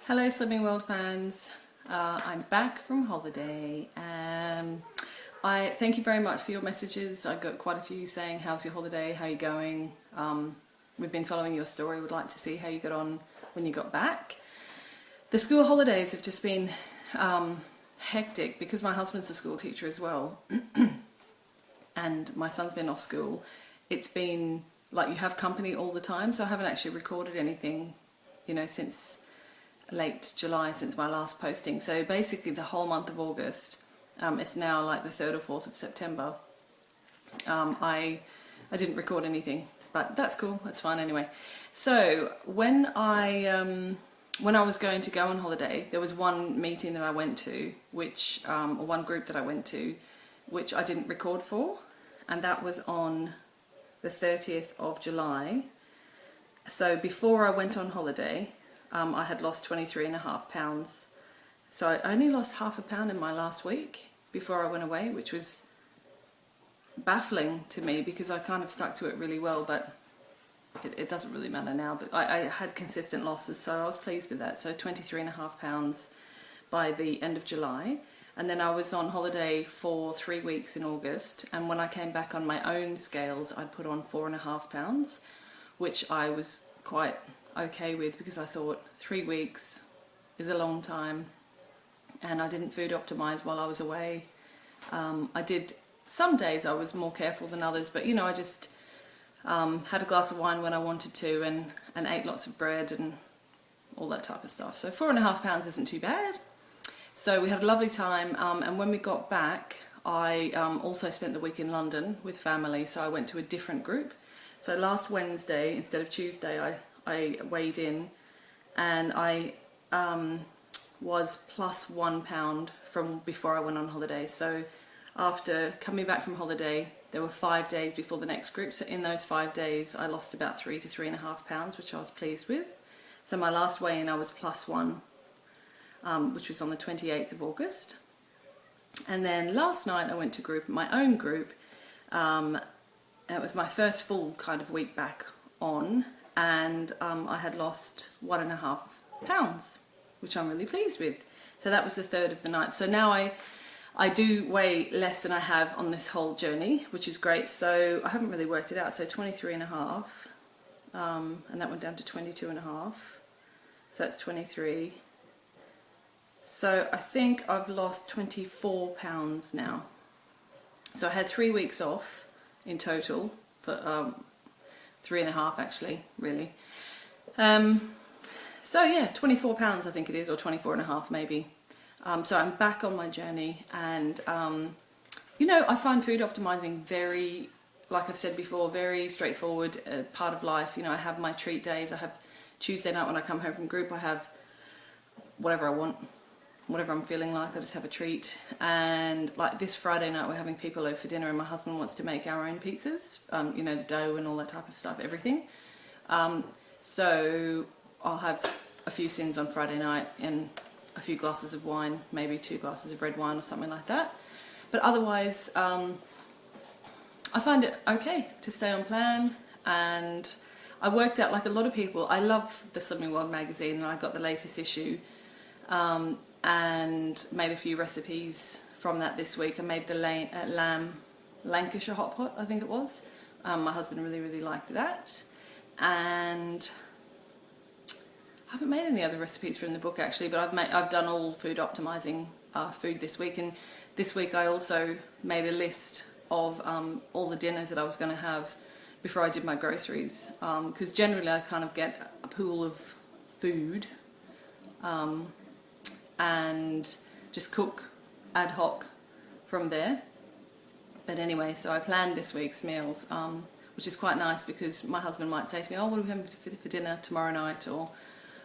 Hello Slimming World fans, I'm back from holiday. I thank you very much for your messages. I got quite a few saying how's your holiday, how you going. We've been following your story, would like to see how you got on when you got back. The school holidays have just been hectic because my husband's a school teacher as well and my son's been off school. It's been like you have company all the time, so I haven't actually recorded anything, since late July, since my last posting. So basically the whole month of August, it's now like the 3rd or 4th of September. I didn't record anything, but that's cool, that's fine anyway. So when I was going to go on holiday, there was one meeting that I went to, or one group that I went to, which I didn't record for, and that was on the 30th of July. So before I went on holiday, I had lost 23.5 pounds. So I only lost half a pound in my last week before I went away, which was baffling to me because I kind of stuck to it really well, but it doesn't really matter now. But I had consistent losses, so I was pleased with that. So 23.5 pounds by the end of July. And then I was on holiday for 3 weeks in August, and when I came back on my own scales, I put on 4.5 pounds, which I was quite okay with because I thought 3 weeks is a long time, and I didn't food optimize while I was away. I did, some days I was more careful than others, but I just had a glass of wine when I wanted to, and ate lots of bread and all that type of stuff. So 4.5 pounds isn't too bad. So we had a lovely time, and when we got back, I also spent the week in London with family, so I went to a different group. So last Wednesday, instead of Tuesday, I weighed in, and I was plus 1 pound from before I went on holiday. So after coming back from holiday, there were 5 days before the next group. So in those 5 days, I lost about 3 to 3.5 pounds, which I was pleased with. So my last weigh-in, I was plus 1, which was on the 28th of August. And then last night, I went to my own group. It was my first full kind of week back on, and I had lost 1.5 pounds, which I'm really pleased with. So that was the third of the night. So now I do weigh less than I have on this whole journey, which is great. So I haven't really worked it out. So 23.5, and that went down to 22.5. So that's 23. So I think I've lost 24 pounds now. So I had 3 weeks off in total, for 3.5 actually, really. So yeah, 24 pounds I think it is, or 24.5 maybe. So I'm back on my journey, and I find food optimizing very, like I've said before, very straightforward part of life. I have my treat days. I have Tuesday night when I come home from group, I have whatever I want, whatever I'm feeling like, I just have a treat. And like this Friday night, we're having people over for dinner, and my husband wants to make our own pizzas, the dough and all that type of stuff, everything. So I'll have a few sins on Friday night and a few glasses of wine, maybe 2 glasses of red wine or something like that. But otherwise, I find it okay to stay on plan. And I worked out, like a lot of people, I love the Slimming World magazine, and I got the latest issue. And made a few recipes from that this week. I made the lamb Lancashire hot pot, I think it was. My husband really liked that. And I haven't made any other recipes from the book actually, but I've done all food optimizing food this week. And this week I also made a list of all the dinners that I was going to have before I did my groceries, because generally I kind of get a pool of food and just cook ad hoc from there. But anyway, so I planned this week's meals, which is quite nice because my husband might say to me, oh, what are we having for dinner tomorrow night, or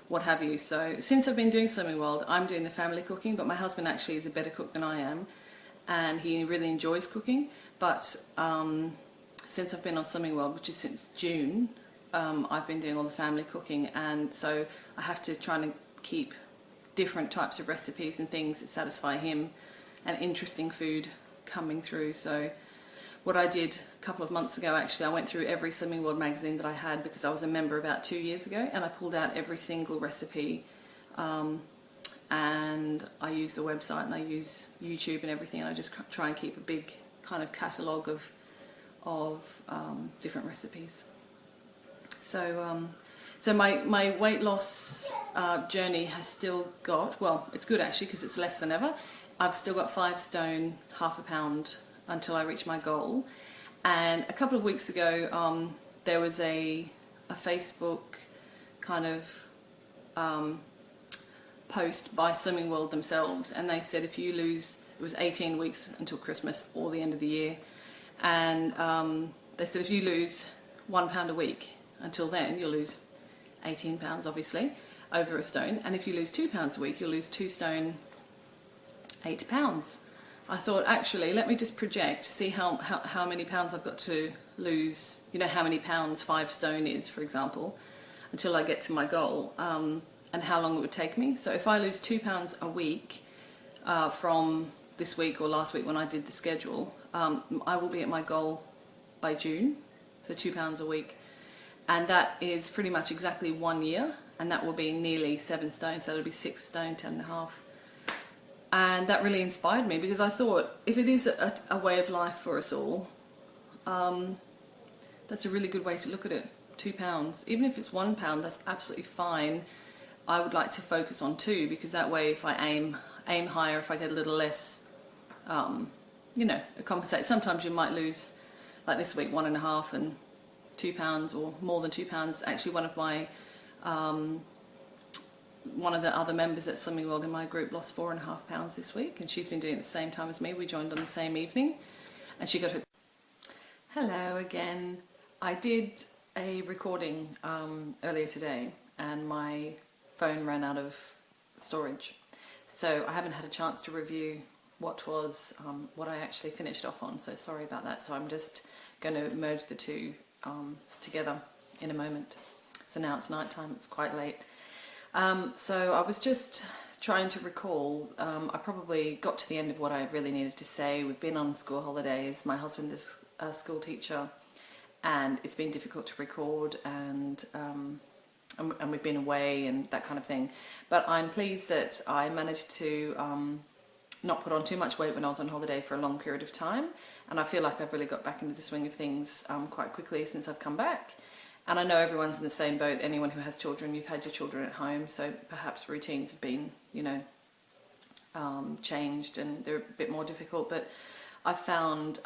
what have you. So since I've been doing Slimming World, I'm doing the family cooking, but my husband actually is a better cook than I am, and he really enjoys cooking. But since I've been on Slimming World, which is since June, I've been doing all the family cooking, and so I have to try and keep different types of recipes and things that satisfy him, and interesting food coming through. So what I did a couple of months ago, actually, I went through every Slimming World magazine that I had, because I was a member about 2 years ago, and I pulled out every single recipe and I use the website and I use YouTube and everything, and I just try and keep a big kind of catalogue of different recipes. So so my weight loss journey has still got, well, it's good actually because it's less than ever. I've still got 5 stone, half a pound until I reach my goal. And a couple of weeks ago, there was a Facebook kind of post by Slimming World themselves, and they said if you lose, it was 18 weeks until Christmas or the end of the year, and they said if you lose 1 pound a week until then, you'll lose 18 pounds obviously, over a stone, and if you lose 2 pounds a week, you'll lose 2 stone, 8 pounds. I thought, actually, let me just project, see how many pounds I've got to lose, you know, how many pounds 5 stone is, for example, until I get to my goal, and how long it would take me. So if I lose 2 pounds a week from this week or last week when I did the schedule, I will be at my goal by June, so 2 pounds a week. And that is pretty much exactly 1 year, and that will be nearly 7 stone, so it'll be 6 stone, 10.5. And that really inspired me, because I thought, if it is a way of life for us all, that's a really good way to look at it. 2 pounds, even if it's 1 pound, that's absolutely fine. I would like to focus on 2, because that way, if I aim higher, if I get a little less, you know, compensate. Sometimes you might lose, like this week, 1.5 and 2 pounds, or more than 2 pounds. Actually, one of my one of the other members at Slimming World in my group lost 4.5 pounds this week, and she's been doing it at the same time as me. We joined on the same evening, and she got her. Hello again. I did a recording earlier today, and my phone ran out of storage, so I haven't had a chance to review what I actually finished off on. So sorry about that. So I'm just going to merge the two together in a moment. So now it's night time. It's quite late. So I was just trying to recall, I probably got to the end of what I really needed to say. We've been on school holidays. My husband is a school teacher, and it's been difficult to record, and we've been away and that kind of thing. But I'm pleased that I managed to not put on too much weight when I was on holiday for a long period of time, and I feel like I've really got back into the swing of things quite quickly since I've come back. And I know everyone's in the same boat. Anyone who has children, you've had your children at home, so perhaps routines have been, you know, changed, and they're a bit more difficult. But I've found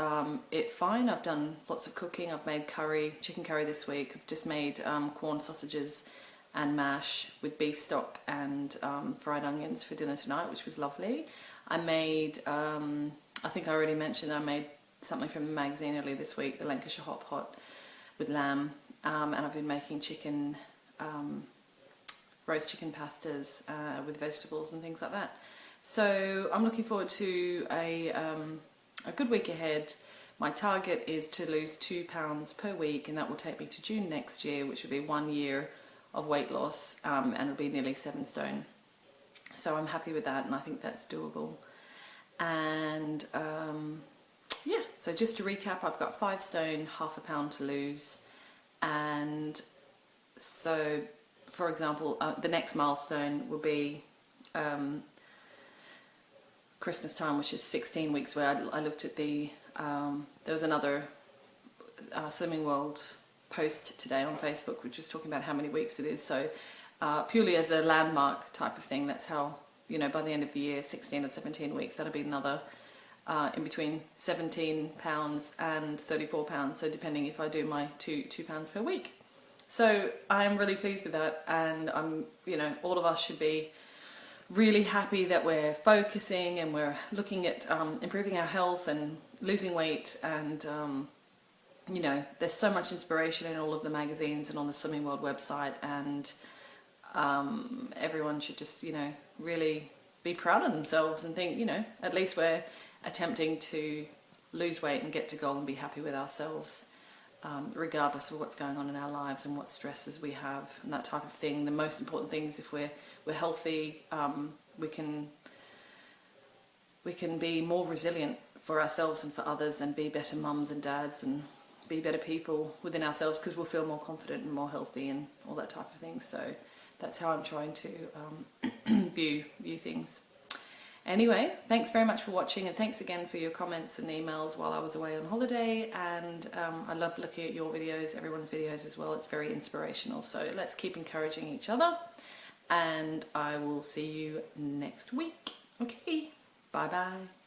it fine. I've done lots of cooking. I've made curry, chicken curry this week. I've just made corn sausages and mash with beef stock and fried onions for dinner tonight, which was lovely. I made, I think I already mentioned, I made something from the magazine earlier this week, the Lancashire Hot Pot with lamb. And I've been making chicken, roast chicken pastas with vegetables and things like that. So I'm looking forward to a good week ahead. My target is to lose 2 pounds per week, and that will take me to June next year, which will be 1 year of weight loss, and it'll be nearly 7 stone. So I'm happy with that, and I think that's doable. And yeah, so just to recap, I've got 5 stone, half a pound to lose. And so, for example, the next milestone will be Christmas time, which is 16 weeks away. I looked at the, there was another Slimming World post today on Facebook, which was talking about how many weeks it is. So purely as a landmark type of thing, that's how, you know, by the end of the year, 16 or 17 weeks, that'll be another in between 17 pounds and 34 pounds, so depending if I do my 2 pounds per week. So I'm really pleased with that, and I'm, you know, all of us should be really happy that we're focusing and we're looking at improving our health and losing weight, and you know, there's so much inspiration in all of the magazines and on the Slimming World website, and everyone should just, you know, really be proud of themselves and think, you know, at least we're attempting to lose weight and get to goal and be happy with ourselves, regardless of what's going on in our lives and what stresses we have and that type of thing. The most important thing is if we're healthy, we can be more resilient for ourselves and for others, and be better mums and dads and be better people within ourselves, because we'll feel more confident and more healthy and all that type of thing. So that's how I'm trying to view things. Anyway, thanks very much for watching, and thanks again for your comments and emails while I was away on holiday. And I love looking at your videos, everyone's videos as well. It's very inspirational. So let's keep encouraging each other, and I will see you next week. Okay, bye bye.